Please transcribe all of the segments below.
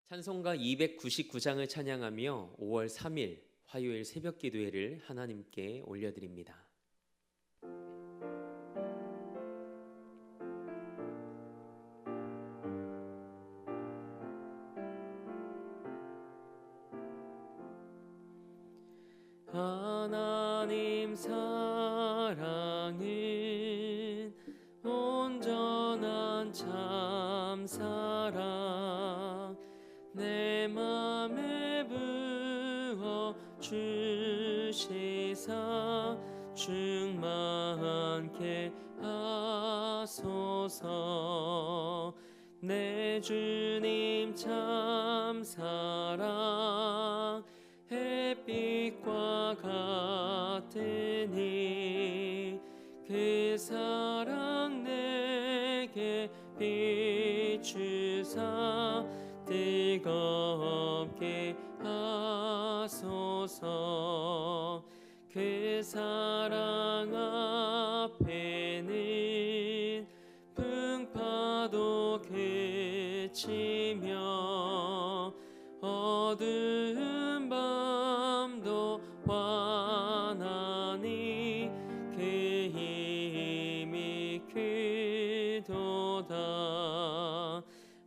찬송가 299장을 찬양하며 5월 3일 화요일 새벽 기도회를 하나님께 올려드립니다. 하나님 사랑은 온전한 참사랑 내 맘에 부어 주시사 충만케 하소서. 내 주님 참사랑 햇빛과 같으니 그 사랑 내게 비추사 뜨겁게 하소서. 그 사랑 앞에는 풍파도 그치며 어두운 밤도 환하니 그 힘이 크도다.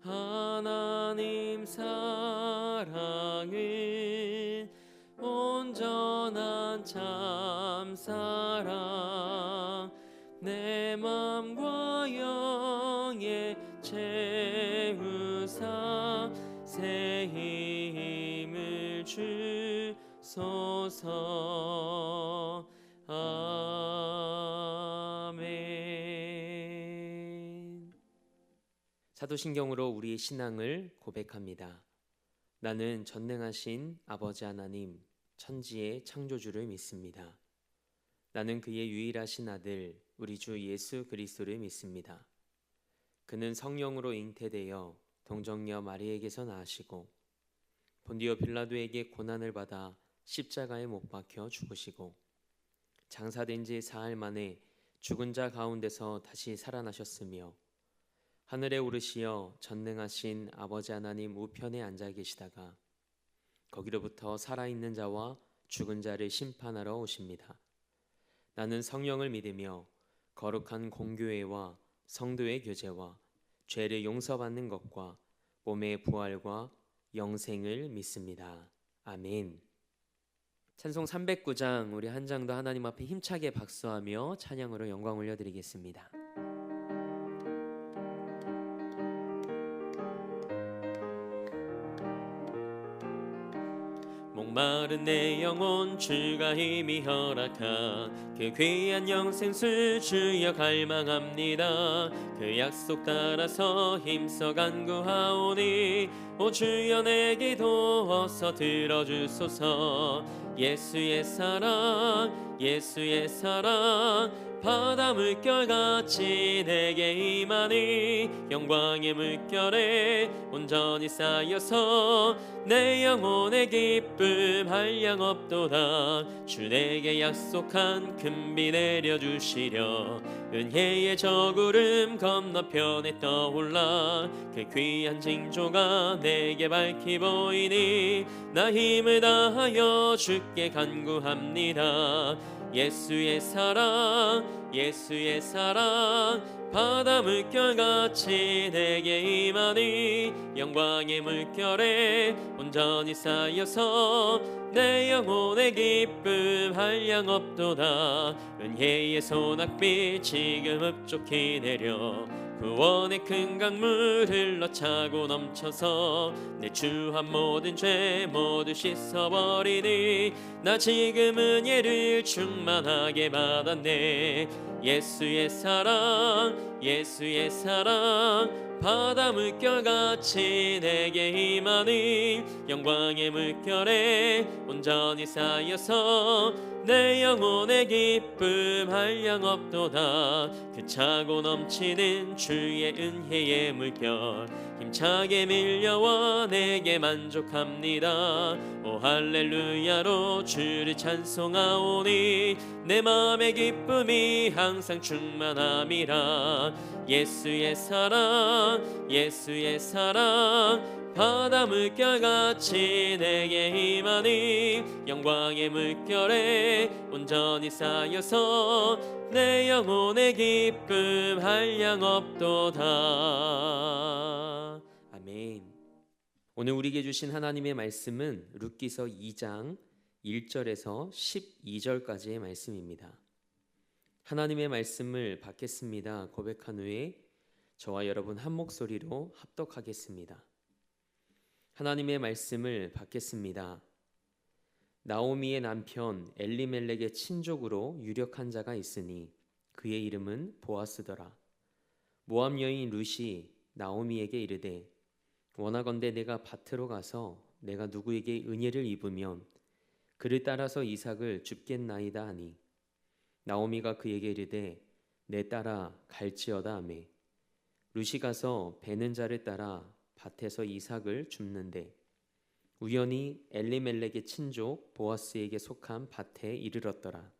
하나님 사랑은 온전한 참사랑 내 맘과 영에 채우사 새 힘을 주소서. 아멘. 사도신경으로 우리의 신앙을 고백합니다. 나는 전능하신 아버지 하나님, 천지의 창조주를 믿습니다. 나는 그의 유일하신 아들, 우리 주 예수 그리스도를 믿습니다. 그는 성령으로 잉태되어 동정녀 마리에게서 나으시고 본디오 빌라도에게 고난을 받아 십자가에 못 박혀 죽으시고 장사된 지 사흘 만에 죽은 자 가운데서 다시 살아나셨으며 하늘에 오르시어 전능하신 아버지 하나님 우편에 앉아 계시다가 거기로부터 살아있는 자와 죽은 자를 심판하러 오십니다. 나는 성령을 믿으며 거룩한 공교회와 성도의 교제와 죄를 용서받는 것과 몸의 부활과 영생을 믿습니다. 아멘. 찬송 309장 우리 한 장도 하나님 앞에 힘차게 박수하며 찬양으로 영광 올려드리겠습니다. 목마른 내 영혼 주가 힘이 허락한 그 귀한 영생수 주여 갈망합니다. 그 약속 따라서 힘써 간구하오니 오 주여 내 기도 어서 들어주소서. 예수의 사랑 예수의 사랑 바다 물결같이 내게 임하니 영광의 물결에 온전히 쌓여서 내 영혼의 기쁨 한량 없도다. 주 내게 약속한 큰 비 내려주시려 은혜의 저 구름 건너편에 떠올라 그 귀한 징조가 내게 밝히 보이니 나 힘을 다하여 주께 간구합니다. 예수의 사랑 예수의 사랑 바다 물결같이 내게 임하니 영광의 물결에 온전히 쌓여서 내 영혼의 기쁨 한량 없도다. 은혜의 소낙비 지금 흡족히 내려 구원의 큰 강물 흘러차고 넘쳐서 내 주한 모든 죄 모두 씻어버리니 나 지금 은혜를 충만하게 받았네. 예수의 사랑 예수의 사랑 바다 물결같이 내게 임하니 영광의 물결에 온전히 쌓여서 내 영혼의 기쁨 한량 없도다. 그 차고 넘치는 주의 은혜의 물결 힘차게 밀려와 내게 만족합니다. 오 할렐루야로 주를 찬송하오니 내 맘의 기쁨이 항상 충만함이라. 예수의 사랑 예수의 사랑 바다 물결같이 내게 임하니 영광의 물결에 온전히 쌓여서 내 영혼의 기쁨 한량 없도다. 아멘. 오늘 우리에게 주신 하나님의 말씀은 룻기서 2장 1절에서 12절까지의 말씀입니다. 하나님의 말씀을 받겠습니다 고백한 후에 저와 여러분 한 목소리로 합독하겠습니다. 하나님의 말씀을 받겠습니다. 나오미의 남편 엘리멜렉의 친족으로 유력한 자가 있으니 그의 이름은 보아스더라. 모압 여인 룻이 나오미에게 이르되 원하건대 내가 밭으로 가서 내가 누구에게 은혜를 입으면 그를 따라서 이삭을 줍겠나이다 하니 나오미가 그에게 이르되 내 딸아 갈지어다 하매 룻이 가서 베는 자를 따라 밭에서 이삭을 줍는데 우연히 엘리멜렉의 친족 보아스에게 속한 밭에 이르렀더라.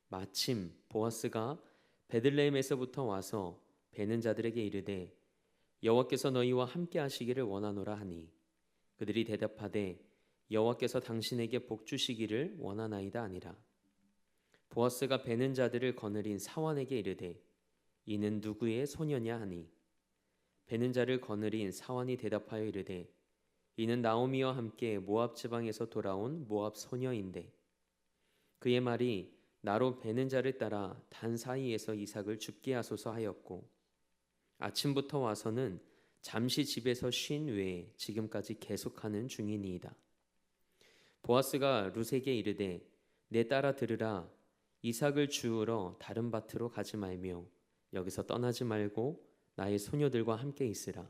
마침 보아스가 베들레헴에서부터 와서 베는 자들에게 이르되 여호와께서 너희와 함께 하시기를 원하노라 하니 그들이 대답하되 여호와께서 당신에게 복 주시기를 원하나이다 아니라. 보아스가 베는 자들을 거느린 사환에게 이르되 이는 누구의 소녀냐 하니 베는 자를 거느린 사환이 대답하여 이르되 이는 나오미와 함께 모압 지방에서 돌아온 모압 소녀인데 그의 말이 나로 베는 자를 따라 단 사이에서 이삭을 줍게 하소서 하였고 아침부터 와서는 잠시 집에서 쉰 외에 지금까지 계속하는 중이니이다. 보아스가 룻에게 이르되 내 딸아 들으라. 이삭을 주우러 다른 밭으로 가지 말며 여기서 떠나지 말고 나의 소녀들과 함께 있으라.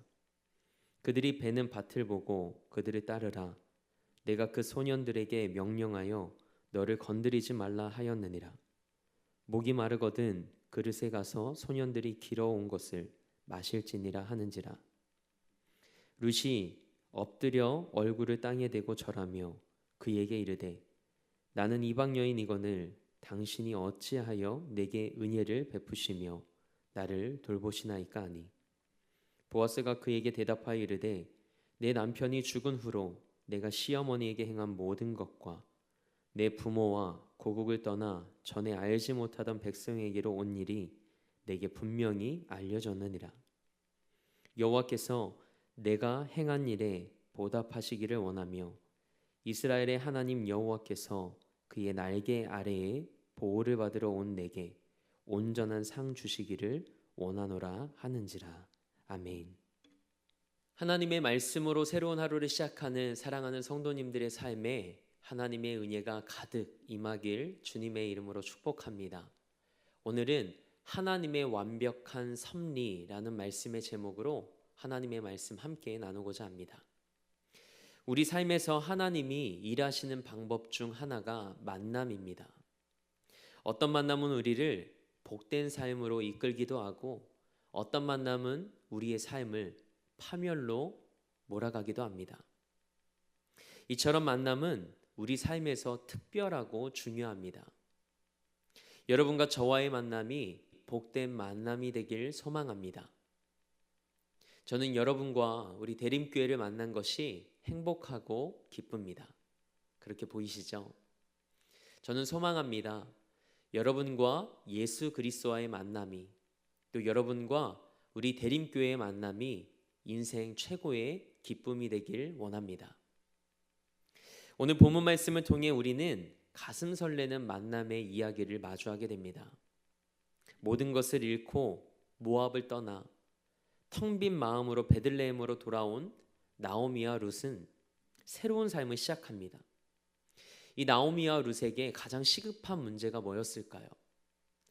그들이 베는 밭을 보고 그들을 따르라. 내가 그 소년들에게 명령하여 너를 건드리지 말라 하였느니라. 목이 마르거든 그릇에 가서 소년들이 길어온 것을 마실지니라 하는지라. 룻이 엎드려 얼굴을 땅에 대고 절하며 그에게 이르되 나는 이방 여인이거늘 당신이 어찌하여 내게 은혜를 베푸시며 나를 돌보시나이까 하니 보아스가 그에게 대답하여 이르되 내 남편이 죽은 후로 내가 시어머니에게 행한 모든 것과 내 부모와 고국을 떠나 전에 알지 못하던 백성에게로 온 일이 내게 분명히 알려졌느니라. 여호와께서 내가 행한 일에 보답하시기를 원하며 이스라엘의 하나님 여호와께서 그의 날개 아래에 보호를 받으러 온 내게 온전한 상 주시기를 원하노라 하는지라. 아멘. 하나님의 말씀으로 새로운 하루를 시작하는 사랑하는 성도님들의 삶에 하나님의 은혜가 가득 임하길 주님의 이름으로 축복합니다. 오늘은 하나님의 완벽한 섭리라는 말씀의 제목으로 하나님의 말씀 함께 나누고자 합니다. 우리 삶에서 하나님이 일하시는 방법 중 하나가 만남입니다. 어떤 만남은 우리를 복된 삶으로 이끌기도 하고 어떤 만남은 우리의 삶을 파멸로 몰아가기도 합니다. 이처럼 만남은 우리 삶에서 특별하고 중요합니다. 여러분과 저와의 만남이 복된 만남이 되길 소망합니다. 저는 여러분과 우리 대림교회를 만난 것이 행복하고 기쁩니다. 그렇게 보이시죠? 저는 소망합니다. 여러분과 예수 그리스도와의 만남이 또 여러분과 우리 대림교회의 만남이 인생 최고의 기쁨이 되길 원합니다. 오늘 본문 말씀을 통해 우리는 가슴 설레는 만남의 이야기를 마주하게 됩니다. 모든 것을 잃고 모압을 떠나 텅 빈 마음으로 베들레헴으로 돌아온 나오미와 룻은 새로운 삶을 시작합니다. 이 나오미와 룻에게 가장 시급한 문제가 뭐였을까요?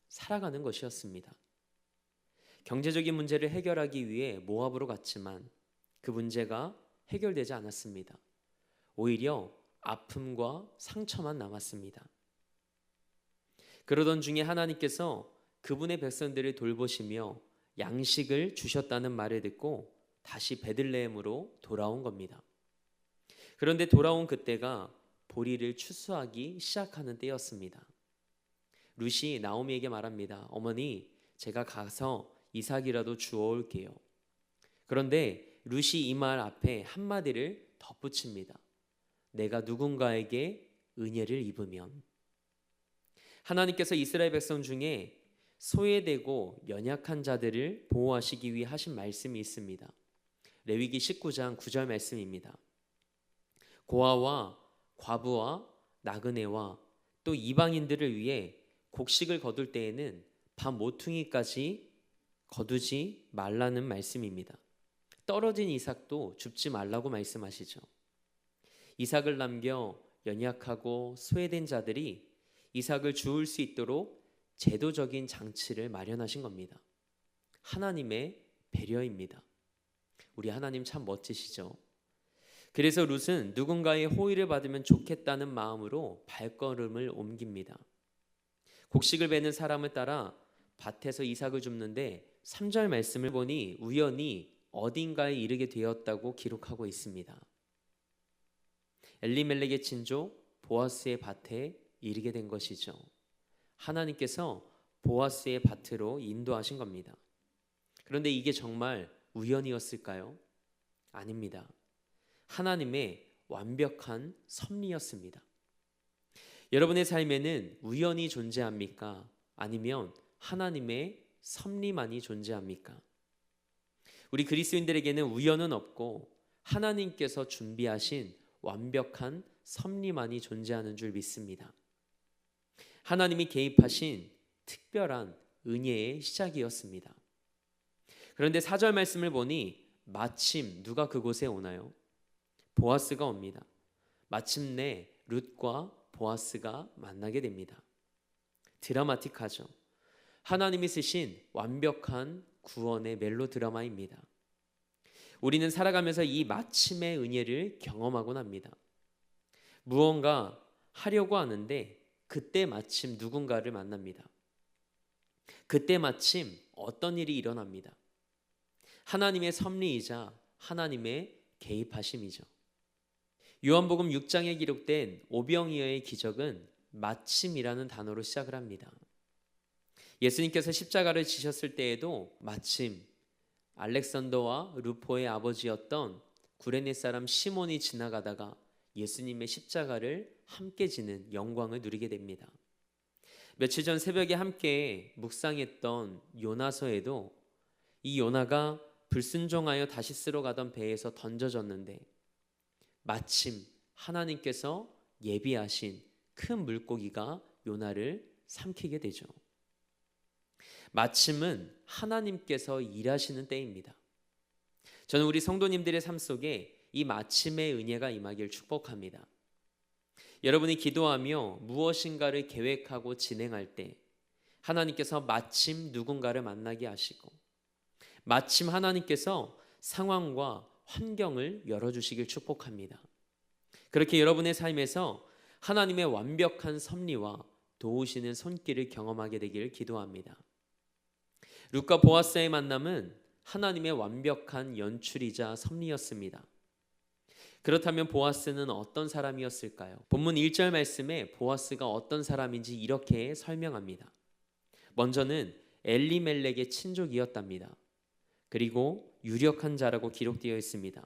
살아가는 것이었습니다. 경제적인 문제를 해결하기 위해 모압으로 갔지만 그 문제가 해결되지 않았습니다. 오히려 아픔과 상처만 남았습니다. 그러던 중에 하나님께서 그분의 백성들을 돌보시며 양식을 주셨다는 말을 듣고 다시 베들레헴으로 돌아온 겁니다. 그런데 돌아온 그때가 보리를 추수하기 시작하는 때였습니다. 룻이 나오미에게 말합니다. 어머니, 제가 가서 이삭이라도 주워올게요. 그런데 룻이 이 말 앞에 한마디를 덧붙입니다. 내가 누군가에게 은혜를 입으면. 하나님께서 이스라엘 백성 중에 소외되고 연약한 자들을 보호하시기 위해 하신 말씀이 있습니다. 레위기 19장 9절 말씀입니다. 고아와 과부와 나그네와 또 이방인들을 위해 곡식을 거둘 때에는 밤 모퉁이까지 거두지 말라는 말씀입니다. 떨어진 이삭도 줍지 말라고 말씀하시죠. 이삭을 남겨 연약하고 소외된 자들이 이삭을 주울 수 있도록 제도적인 장치를 마련하신 겁니다. 하나님의 배려입니다. 우리 하나님 참 멋지시죠? 그래서 룻은 누군가의 호의를 받으면 좋겠다는 마음으로 발걸음을 옮깁니다. 곡식을 베는 사람을 따라 밭에서 이삭을 줍는데 3절 말씀을 보니 우연히 어딘가에 이르게 되었다고 기록하고 있습니다. 엘리멜렉의 친족 보아스의 밭에 이르게 된 것이죠. 하나님께서 보아스의 밭으로 인도하신 겁니다. 그런데 이게 정말 우연이었을까요? 아닙니다. 하나님의 완벽한 섭리였습니다. 여러분의 삶에는 우연이 존재합니까? 아니면 하나님의 섭리만이 존재합니까? 우리 그리스도인들에게는 우연은 없고 하나님께서 준비하신 완벽한 섭리만이 존재하는 줄 믿습니다. 하나님이 개입하신 특별한 은혜의 시작이었습니다. 그런데 4절 말씀을 보니 마침 누가 그곳에 오나요? 보아스가 옵니다. 마침내 룻과 보아스가 만나게 됩니다. 드라마틱하죠. 하나님이 쓰신 완벽한 구원의 멜로 드라마입니다. 우리는 살아가면서 이 마침의 은혜를 경험하곤 합니다. 무언가 하려고 하는데 그때 마침 누군가를 만납니다. 그때 마침 어떤 일이 일어납니다. 하나님의 섭리이자 하나님의 개입하심이죠. 요한복음 6장에 기록된 오병이어의 기적은 마침이라는 단어로 시작을 합니다. 예수님께서 십자가를 지셨을 때에도 마침 알렉산더와 루포의 아버지였던 구레네 사람 시몬이 지나가다가 예수님의 십자가를 함께 지는 영광을 누리게 됩니다. 며칠 전 새벽에 함께 묵상했던 요나서에도 이 요나가 불순종하여 다시스로 가던 배에서 던져졌는데 마침 하나님께서 예비하신 큰 물고기가 요나를 삼키게 되죠. 마침은 하나님께서 일하시는 때입니다. 저는 우리 성도님들의 삶 속에 이 마침의 은혜가 임하길 축복합니다. 여러분이 기도하며 무엇인가를 계획하고 진행할 때 하나님께서 마침 누군가를 만나게 하시고 마침 하나님께서 상황과 환경을 열어주시길 축복합니다. 그렇게 여러분의 삶에서 하나님의 완벽한 섭리와 도우시는 손길을 경험하게 되기를 기도합니다. 룻과 보아스의 만남은 하나님의 완벽한 연출이자 섭리였습니다. 그렇다면 보아스는 어떤 사람이었을까요? 본문 1절 말씀에 보아스가 어떤 사람인지 이렇게 설명합니다. 먼저는 엘리멜렉의 친족이었답니다. 그리고 유력한 자라고 기록되어 있습니다.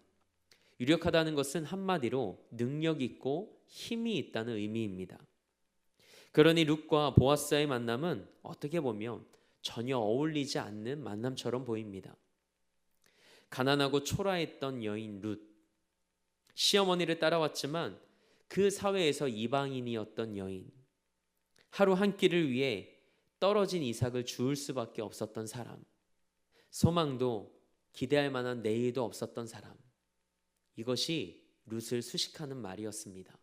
유력하다는 것은 한마디로 능력 있고 힘이 있다는 의미입니다. 그러니 룻과 보아스의 만남은 어떻게 보면 전혀 어울리지 않는 만남처럼 보입니다. 가난하고 초라했던 여인 룻, 시어머니를 따라왔지만 그 사회에서 이방인이었던 여인, 하루 한 끼를 위해 떨어진 이삭을 주울 수밖에 없었던 사람, 소망도 기대할 만한 내일도 없었던 사람, 이것이 룻을 수식하는 말이었습니다.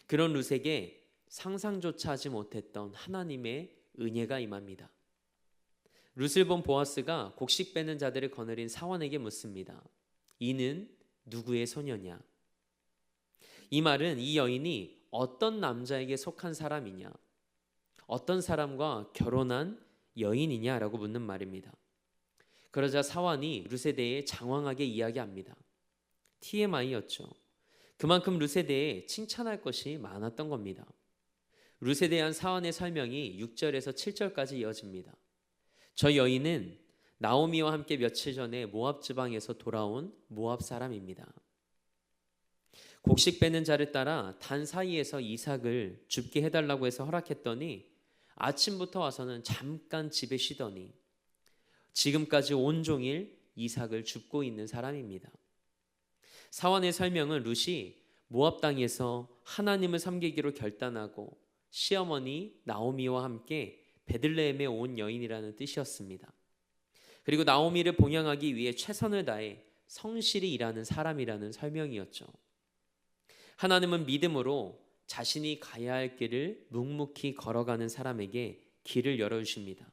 그런 룻에게 상상조차 하지 못했던 하나님의 은혜가 임합니다. 룻을 본 보아스가 곡식 빼는 자들을 거느린 사원에게 묻습니다. 이는 누구의 소녀냐? 이 말은 이 여인이 어떤 남자에게 속한 사람이냐, 어떤 사람과 결혼한 여인이냐라고 묻는 말입니다. 그러자 사원이 룻에 대해 장황하게 이야기합니다. TMI였죠. 그만큼 룻에 대해 칭찬할 것이 많았던 겁니다. 룻에 대한 사원의 설명이 6절에서 7절까지 이어집니다. 저 여인은 나오미와 함께 며칠 전에 모압 지방에서 돌아온 모압 사람입니다. 곡식 빼는 자를 따라 단 사이에서 이삭을 줍게 해달라고 해서 허락했더니 아침부터 와서는 잠깐 집에 쉬더니 지금까지 온종일 이삭을 줍고 있는 사람입니다. 사원의 설명은 룻이 모압 땅에서 하나님을 섬기기로 결단하고 시어머니 나오미와 함께 베들레헴에 온 여인이라는 뜻이었습니다. 그리고 나오미를 봉양하기 위해 최선을 다해 성실히 일하는 사람이라는 설명이었죠. 하나님은 믿음으로 자신이 가야 할 길을 묵묵히 걸어가는 사람에게 길을 열어주십니다.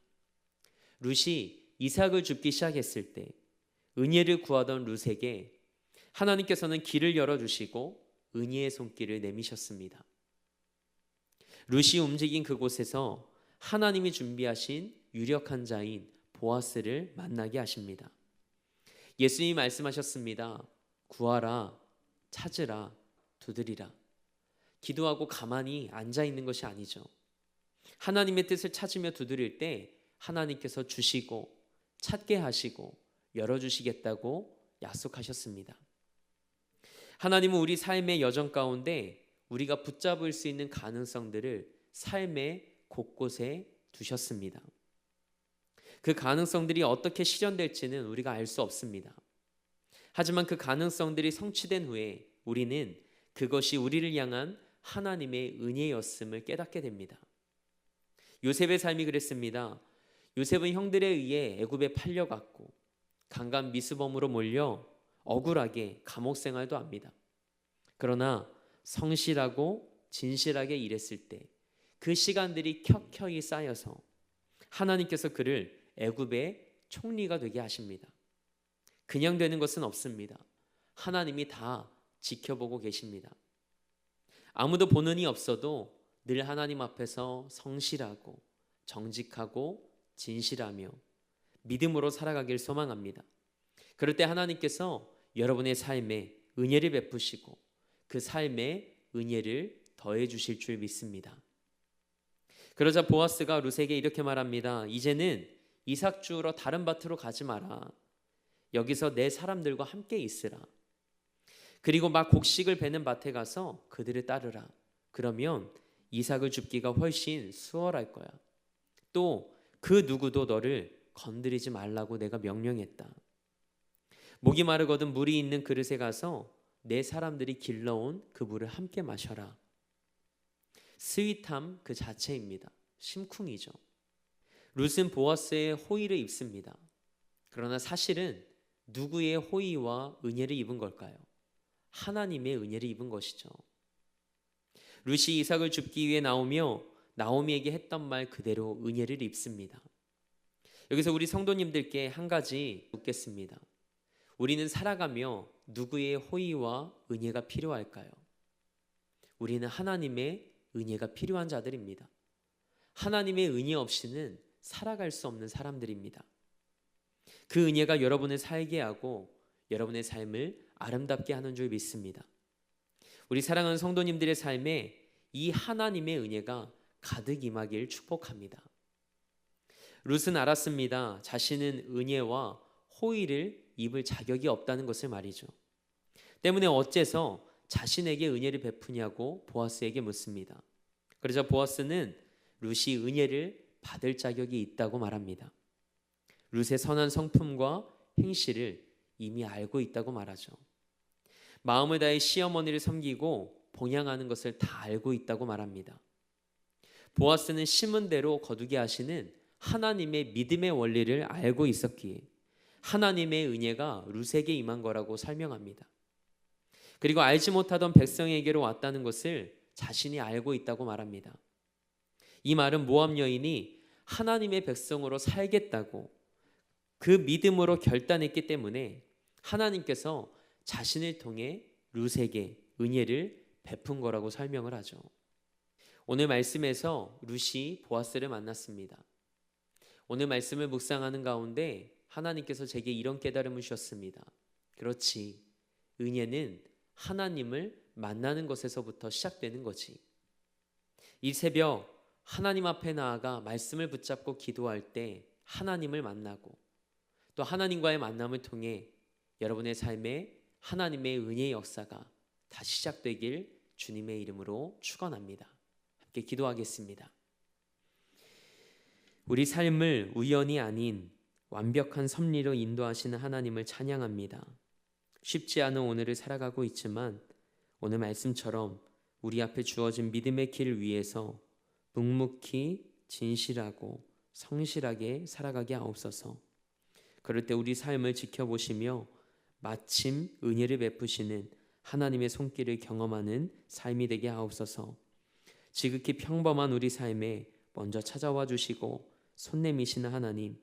룻이 이삭을 줍기 시작했을 때 은혜를 구하던 룻에게 하나님께서는 길을 열어주시고 은혜의 손길을 내미셨습니다. 룻이 움직인 그곳에서 하나님이 준비하신 유력한 자인 보아스를 만나게 하십니다. 예수님이 말씀하셨습니다. 구하라, 찾으라, 두드리라. 기도하고 가만히 앉아 있는 것이 아니죠. 하나님의 뜻을 찾으며 두드릴 때 하나님께서 주시고 찾게 하시고 열어주시겠다고 약속하셨습니다. 하나님은 우리 삶의 여정 가운데 우리가 붙잡을 수 있는 가능성들을 삶의 곳곳에 두셨습니다. 그 가능성들이 어떻게 실현될지는 우리가 알 수 없습니다. 하지만 그 가능성들이 성취된 후에 우리는 그것이 우리를 향한 하나님의 은혜였음을 깨닫게 됩니다. 요셉의 삶이 그랬습니다. 요셉은 형들에 의해 애굽에 팔려갔고 강간 미수범으로 몰려 억울하게 감옥 생활도 합니다. 그러나 성실하고 진실하게 일했을 때 그 시간들이 켜켜이 쌓여서 하나님께서 그를 애굽의 총리가 되게 하십니다. 그냥 되는 것은 없습니다. 하나님이 다 지켜보고 계십니다. 아무도 보는 이 없어도 늘 하나님 앞에서 성실하고 정직하고 진실하며 믿음으로 살아가길 소망합니다. 그럴 때 하나님께서 여러분의 삶에 은혜를 베푸시고 그 삶에 은혜를 더해 주실 줄 믿습니다. 그러자 보아스가 룻에게 이렇게 말합니다. 이제는 이삭 주우러 다른 밭으로 가지 마라. 여기서 내 사람들과 함께 있으라. 그리고 막 곡식을 베는 밭에 가서 그들을 따르라. 그러면 이삭을 줍기가 훨씬 수월할 거야. 또 그 누구도 너를 건드리지 말라고 내가 명령했다. 목이 마르거든 물이 있는 그릇에 가서 내 사람들이 길러온 그 물을 함께 마셔라. 스윗함 그 자체입니다. 심쿵이죠. 룻은 보아스의 호의를 입습니다. 그러나 사실은 누구의 호의와 은혜를 입은 걸까요? 하나님의 은혜를 입은 것이죠. 룻이 이삭을 줍기 위해 나오며 나오미에게 했던 말 그대로 은혜를 입습니다. 여기서 우리 성도님들께 한 가지 묻겠습니다. 우리는 살아가며 누구의 호의와 은혜가 필요할까요? 우리는 하나님의 은혜가 필요한 자들입니다. 하나님의 은혜 없이는 살아갈 수 없는 사람들입니다. 그 은혜가 여러분을 살게 하고 여러분의 삶을 아름답게 하는 줄 믿습니다. 우리 사랑하는 성도님들의 삶에 이 하나님의 은혜가 가득 임하길 축복합니다. 룻은 알았습니다. 자신은 은혜와 호의를 입을 자격이 없다는 것을 말이죠. 때문에 어째서 자신에게 은혜를 베푸냐고 보아스에게 묻습니다. 그러자 보아스는 룻이 은혜를 받을 자격이 있다고 말합니다. 룻의 선한 성품과 행실을 이미 알고 있다고 말하죠. 마음을 다해 시어머니를 섬기고 봉양하는 것을 다 알고 있다고 말합니다. 보아스는 심은 대로 거두게 하시는 하나님의 믿음의 원리를 알고 있었기에 하나님의 은혜가 룻에게 임한 거라고 설명합니다. 그리고 알지 못하던 백성에게로 왔다는 것을 자신이 알고 있다고 말합니다. 이 말은 모압 여인이 하나님의 백성으로 살겠다고 그 믿음으로 결단했기 때문에 하나님께서 자신을 통해 룻에게 은혜를 베푼 거라고 설명을 하죠. 오늘 말씀에서 룻이 보아스를 만났습니다. 오늘 말씀을 묵상하는 가운데 하나님께서 제게 이런 깨달음을 주셨습니다. 그렇지, 은혜는 하나님을 만나는 것에서부터 시작되는 거지. 이 새벽 하나님 앞에 나아가 말씀을 붙잡고 기도할 때 하나님을 만나고 또 하나님과의 만남을 통해 여러분의 삶에 하나님의 은혜의 역사가 다시 시작되길 주님의 이름으로 축원합니다. 함께 기도하겠습니다. 우리 삶을 우연이 아닌 완벽한 섭리로 인도하시는 하나님을 찬양합니다. 쉽지 않은 오늘을 살아가고 있지만 오늘 말씀처럼 우리 앞에 주어진 믿음의 길 위에서 묵묵히 진실하고 성실하게 살아가게 하옵소서. 그럴 때 우리 삶을 지켜보시며 마침 은혜를 베푸시는 하나님의 손길을 경험하는 삶이 되게 하옵소서. 지극히 평범한 우리 삶에 먼저 찾아와 주시고 손 내미시는 하나님,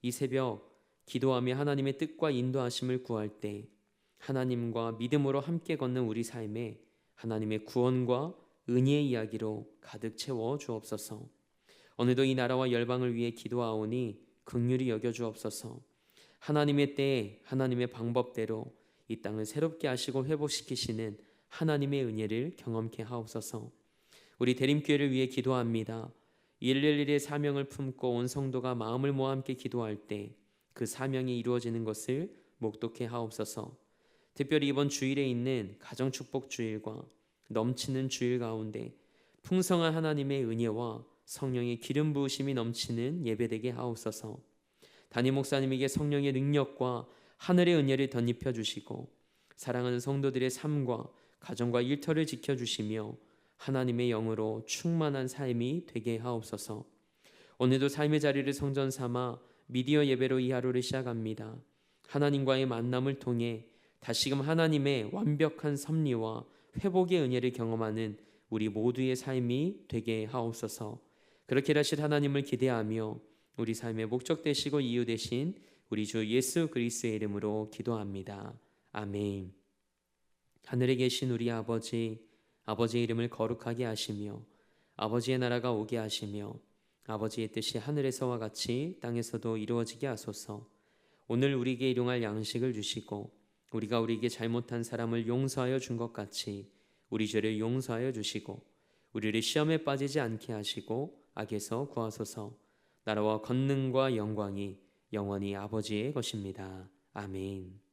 이 새벽 기도하며 하나님의 뜻과 인도하심을 구할 때 하나님과 믿음으로 함께 걷는 우리 삶에 하나님의 구원과 은혜의 이야기로 가득 채워 주옵소서. 오늘도 이 나라와 열방을 위해 기도하오니 긍휼히 여겨 주옵소서. 하나님의 때에 하나님의 방법대로 이 땅을 새롭게 하시고 회복시키시는 하나님의 은혜를 경험케 하옵소서. 우리 대림교회를 위해 기도합니다. 111의 사명을 품고 온 성도가 마음을 모아 함께 기도할 때 그 사명이 이루어지는 것을 목독해 하옵소서. 특별히 이번 주일에 있는 가정축복 주일과 넘치는 주일 가운데 풍성한 하나님의 은혜와 성령의 기름 부으심이 넘치는 예배되게 하옵소서. 담임 목사님에게 성령의 능력과 하늘의 은혜를 덧입혀 주시고 사랑하는 성도들의 삶과 가정과 일터를 지켜주시며 하나님의 영으로 충만한 삶이 되게 하옵소서. 오늘도 삶의 자리를 성전 삼아 미디어 예배로 이 하루를 시작합니다. 하나님과의 만남을 통해 다시금 하나님의 완벽한 섭리와 회복의 은혜를 경험하는 우리 모두의 삶이 되게 하옵소서. 그렇게 하실 하나님을 기대하며 우리 삶의 목적 되시고 이유 되신 우리 주 예수 그리스도의 이름으로 기도합니다. 아멘. 하늘에 계신 우리 아버지, 아버지의 이름을 거룩하게 하시며 아버지의 나라가 오게 하시며 아버지의 뜻이 하늘에서와 같이 땅에서도 이루어지게 하소서. 오늘 우리에게 일용할 양식을 주시고 우리가 우리에게 잘못한 사람을 용서하여 준 것 같이 우리 죄를 용서하여 주시고 우리를 시험에 빠지지 않게 하시고 악에서 구하소서. 나라와 권능과 영광이 영원히 아버지의 것입니다. 아멘.